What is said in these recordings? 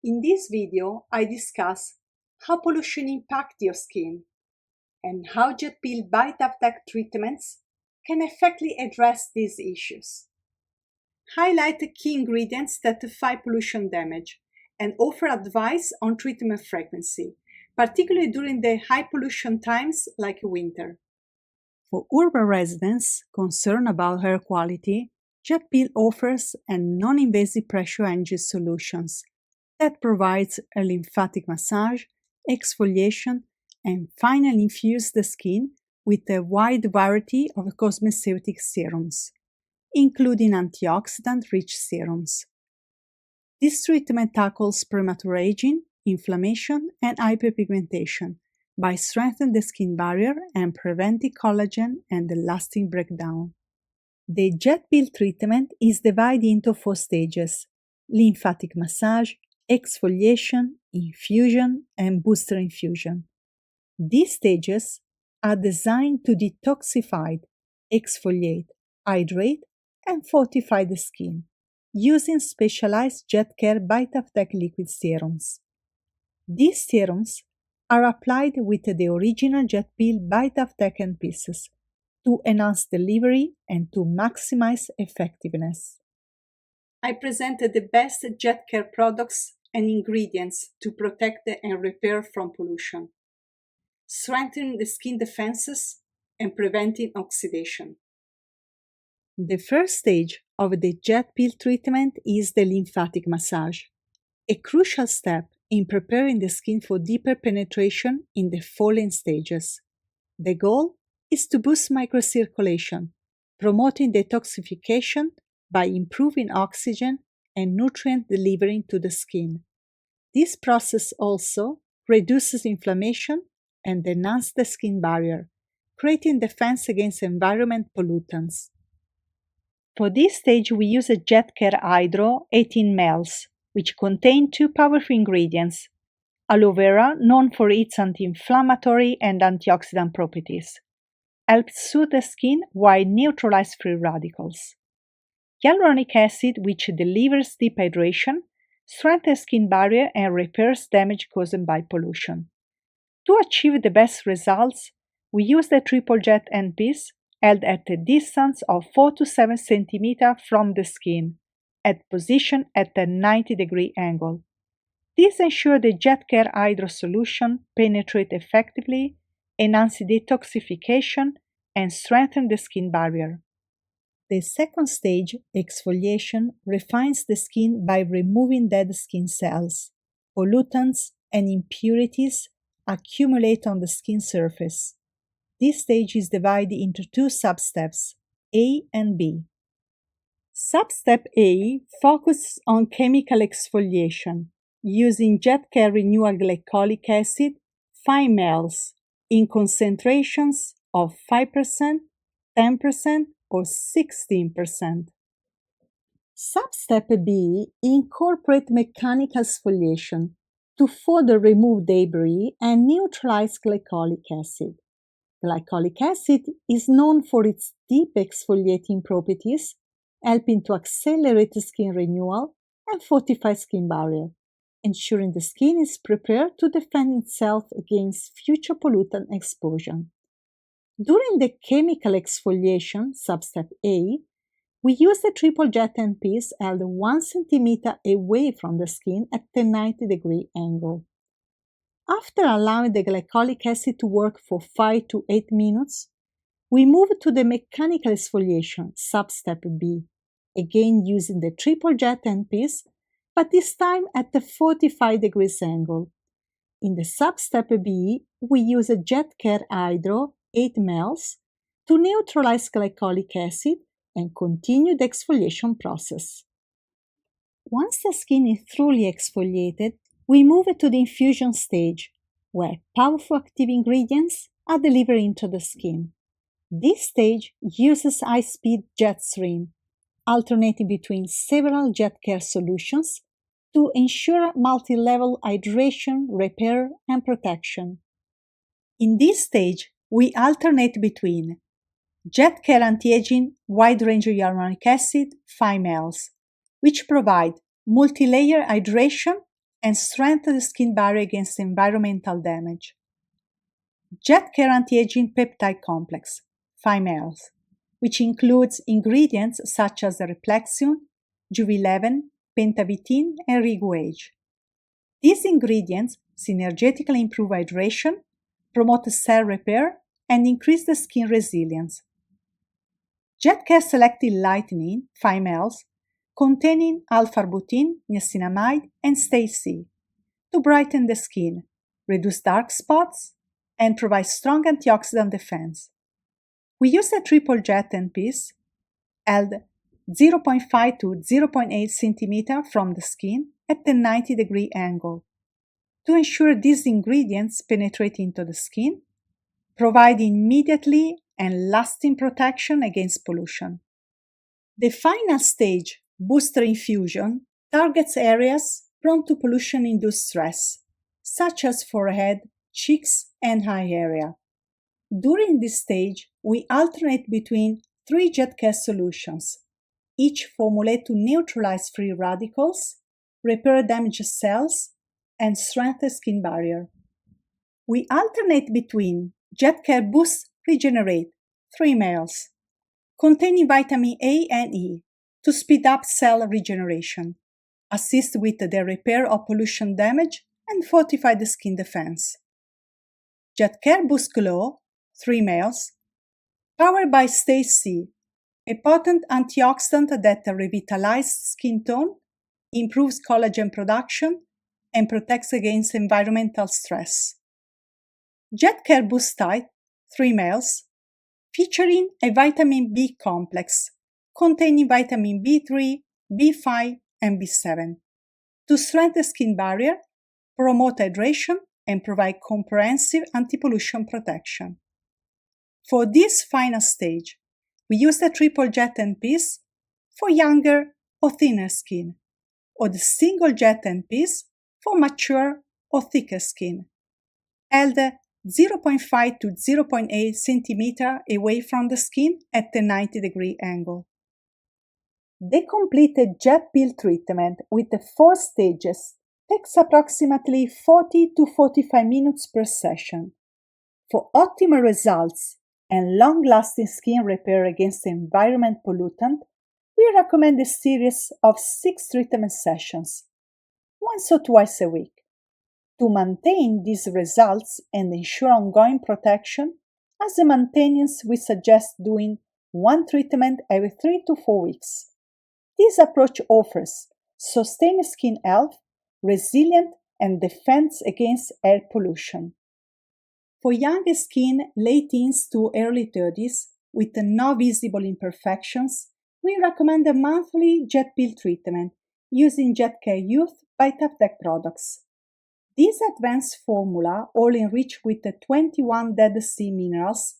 In this video, I discuss how pollution impacts your skin and how JetPeel Vitaftech treatments can effectively address these issues. Highlight the key ingredients that fight pollution damage and offer advice on treatment frequency, particularly during the high pollution times like winter. For urban residents concerned about air quality, JetPeel offers a non-invasive pressure energy solutions that provides a lymphatic massage, exfoliation, and finally infuse the skin with a wide variety of cosmeceutic serums, including antioxidant-rich serums. This treatment tackles premature aging, inflammation, and hyperpigmentation by strengthening the skin barrier and preventing collagen and elastin breakdown. The JetPeel treatment is divided into 4 stages: lymphatic massage, exfoliation, infusion, and booster infusion. These stages are designed to detoxify, exfoliate, hydrate, and fortify the skin using specialized JetCare Vitaftech liquid serums. These serums are applied with the original JetPeel Vitaftech handpieces to enhance delivery and to maximize effectiveness. I presented the best JetCare products and ingredients to protect and repair from pollution, strengthening the skin defenses and preventing oxidation. The first stage of the JetPeel treatment is the lymphatic massage, a crucial step in preparing the skin for deeper penetration in the following stages. The goal is to boost microcirculation, promoting detoxification by improving oxygen and nutrient delivery to the skin. This process also reduces inflammation and enhances the skin barrier, creating defense against environment pollutants. For this stage, we use a JetCare Hydro 18 mL, which contain 2 powerful ingredients: aloe vera, known for its anti-inflammatory and antioxidant properties, helps soothe the skin while neutralizes free radicals; hyaluronic acid, which delivers deep hydration, strengthens skin barrier and repairs damage caused by pollution. To achieve the best results, we use the triple jet handpiece held at a distance of 4 to 7 cm from the skin, at position at a 90-degree angle. This ensures the JetCare Hydro solution penetrates effectively, enhances detoxification, and strengthens the skin barrier. The second stage, exfoliation, refines the skin by removing dead skin cells. Pollutants and impurities accumulate on the skin surface. This stage is divided into 2 substeps, A and B. Substep A focuses on chemical exfoliation using JetCare Renewal Glycolic Acid 5 mL in concentrations of 5%, 10%, or 16%. Substep B incorporates mechanical exfoliation to further remove debris and neutralize glycolic acid. Glycolic acid is known for its deep exfoliating properties, helping to accelerate skin renewal and fortify skin barrier, ensuring the skin is prepared to defend itself against future pollutant exposure. During the chemical exfoliation, substep A, we use the triple jet handpiece held 1 cm away from the skin at a 90-degree angle. After allowing the glycolic acid to work for 5 to 8 minutes, we move to the mechanical exfoliation, substep B, again using the triple jet handpiece, but this time at a 45 degrees angle. In the substep B, we use a JetCare Hydro 8 mL to neutralize glycolic acid and continue the exfoliation process. Once the skin is thoroughly exfoliated, we move to the infusion stage, where powerful active ingredients are delivered into the skin. This stage uses high-speed jet stream, alternating between several JetCare solutions to ensure multi-level hydration, repair, and protection. In this stage, we alternate between JetCare Anti-Aging Wide-Range Hyaluronic Acid 5 mL, which provide multi-layer hydration and strengthen the skin barrier against environmental damage. JetCare Anti-Aging Peptide Complex, 5 ml, which includes ingredients such as Replexion, Juvi11, Pentavitine, and Riguage. These ingredients synergetically improve hydration, promote cell repair, and increase the skin resilience. JetCare Selective Lightening, 5 ml, containing alpha-arbutin, niacinamide, and stay-C, to brighten the skin, reduce dark spots, and provide strong antioxidant defense. We use a triple jet piece held 0.5 to 0.8 cm from the skin at a 90-degree angle to ensure these ingredients penetrate into the skin, providing immediately and lasting protection against pollution. The final stage, Booster Infusion, targets areas prone to pollution-induced stress, such as forehead, cheeks, and eye area. During this stage, we alternate between 3 JetCare solutions, each formulated to neutralize free radicals, repair damaged cells, and strengthen skin barrier. We alternate between JetCare Boost Regenerate, 3 ml, containing vitamin A and E to speed up cell regeneration, assist with the repair of pollution damage, and fortify the skin defense. JetCare Boost Glow, 3 ml, powered by stay-C, a potent antioxidant that revitalizes skin tone, improves collagen production, and protects against environmental stress. JetCare Boost Tight, 3 ml, featuring a vitamin B complex containing vitamin B3, B5, and B7 to strengthen the skin barrier, promote hydration, and provide comprehensive anti-pollution protection. For this final stage, we use the triple jet piece for younger or thinner skin, or the single jet piece for mature or thicker skin, held 0.5 to 0.8 cm away from the skin at a 90-degree angle. The completed JetPeel treatment with the 4 stages takes approximately 40 to 45 minutes per session. For optimal results and long-lasting skin repair against environment pollutant, we recommend a series of 6 treatment sessions, once or twice a week. To maintain these results and ensure ongoing protection, as a maintenance, we suggest doing 1 treatment every 3 to 4 weeks. This approach offers sustained skin health, resilience, and defense against air pollution. For younger skin, late teens to early 30s, with no visible imperfections, we recommend a monthly JetPeel treatment using JetCare Youth by TAFTEC products. This advanced formula, all enriched with the 21 Dead Sea minerals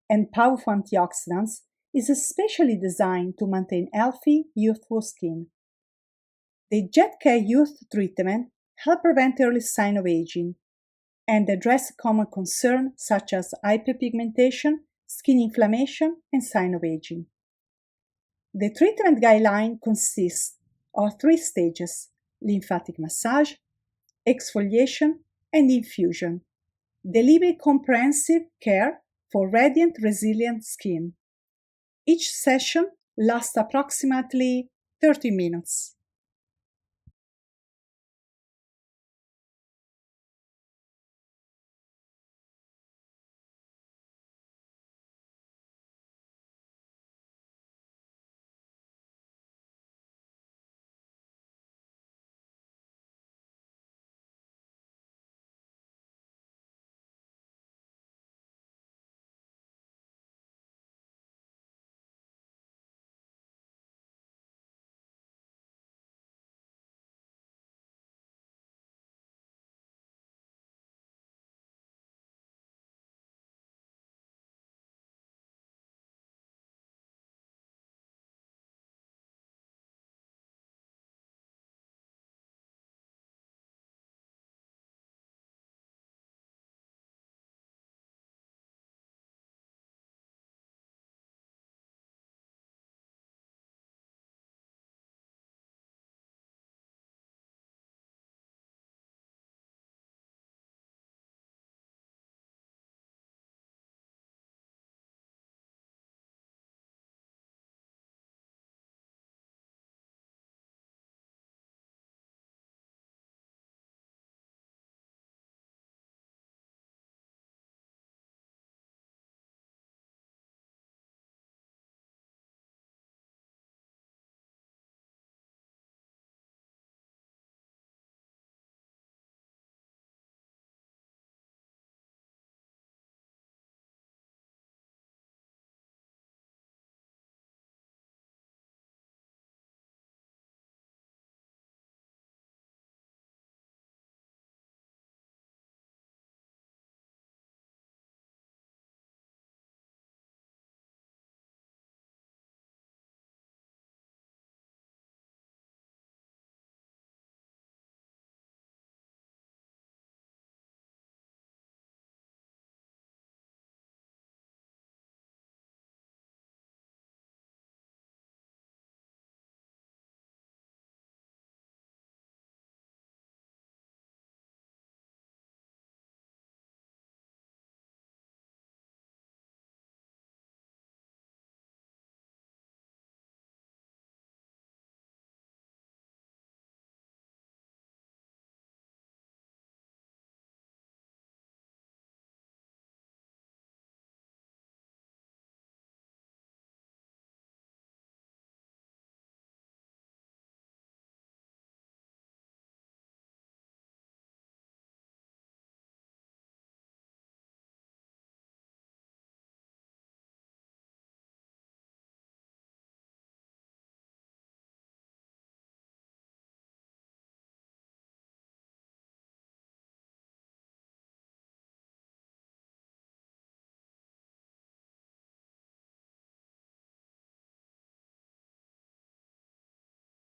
and powerful antioxidants, is especially designed to maintain healthy, youthful skin. The JetCare Youth treatment helps prevent early signs of aging and address common concerns such as hyperpigmentation, skin inflammation, and signs of aging. The treatment guideline consists of 3 stages: lymphatic massage, exfoliation, and infusion, delivering comprehensive care for radiant, resilient skin. Each session lasts approximately 30 minutes.